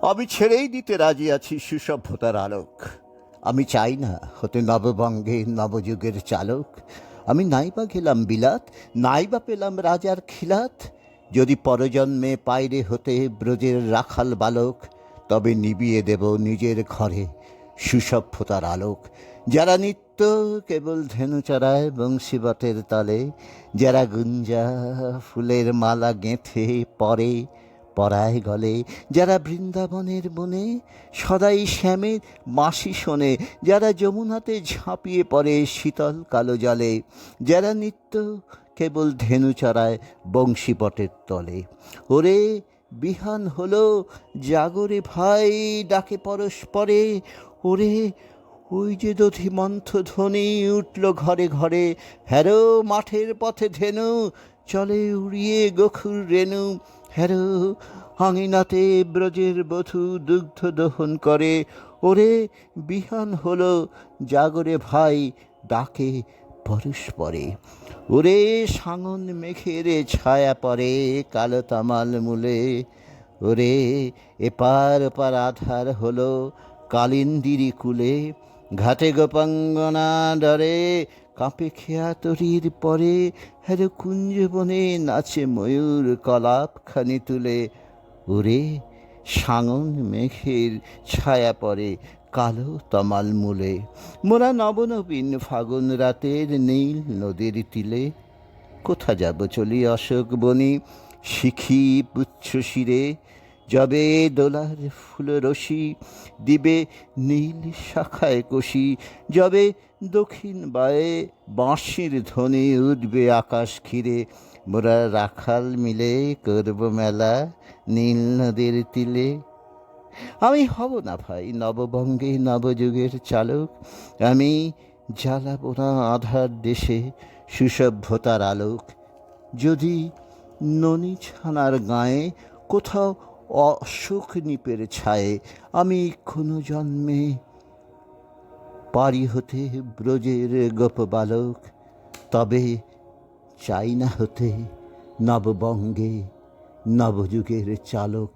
আমি ছেড়েই দিতে রাজি আছি সুসভ্যতার আলোক। আমি চাই না হতে নববঙ্গের নবযুগের চালক। আমি নাইবা গেলাম বিলাত, নাইবা পেলাম রাজার খিলাত। যদি পরজন্মে পাইরে হতে ব্রজের রাখাল বালক, তবে নিবিয়ে দেব নিজের ঘরে সুসভ্যতার আলোক। যারা নিত্য কেবল ধেনু চড়ায় বংশীবটের তালে, যারা গুঞ্জা ফুলের মালা গেঁথে পরে পরায় গলে, যারা বৃন্দাবনের বনে সদাই শ্যামের মাসি শোনে, যারা যমুনাতে ঝাঁপিয়ে পড়ে শীতল কালো জলে, যারা নিত্য কেবল ধেনু চড়ায় বংশীপটের তলে। ওরে বিহান হলো, জাগরে ভাই, ডাকে পরস্পরে। ওরে ওই যে দধিমন্থ ধ্বনি উঠল ঘরে ঘরে, হ্যারো মাঠের পথে ধেনু চলে উড়িয়ে গোখুর রেণু। হ্যারো আঙিনাতে ব্রজের বধূ দুগ্ধ দহন করে। ওরে বিহান হলো, জাগরে ভাই, ডাকে পরস্পরে। ওরে সাঙন মেঘের ছায়া পড়ে কালো তামাল মূলে। ওরে এপার ওপার আধার হলো কালিন্দিরি কুলে। ঘাটে গোপাঙ্গনা ডরে কাঁপে খেয়া তরির পরে। হ্যাঁ কুঞ্জবনে নাচে ময়ূর কলাপখানি তুলে। ওরে সাঙন মেঘের ছায়া পড়ে কালো তমাল মূলে। মোরা নবনবীন ফাগুন রাতের নীল নদীর তীলে। কোথা যাব চলি অশোক বনি, শিখি পুচ্ছ শিরে। যবে দোলার ফুল রশি দিবে নীল শাখায় কষি, যবে দক্ষিণ বায়ে বাঁশির ধ্বনি উঠবে আকাশ ঘিরে। মোরা রাখাল মিলে করব মেলা নীল নদীর তীলে। আমি হব না ভাই নববঙ্গে নবযুগের চালক। আমি জ্বালাবো না আধার দেশে সুসভ্যতার আলোক। যদি ননী ছানার গায়ে কোথাও অশোক নিপের ছায়ে, আমি কোনো জন্মে পারি হতে ব্রজের গোপ বালক। তবে চাই না হতে নববঙ্গে নবযুগের চালক।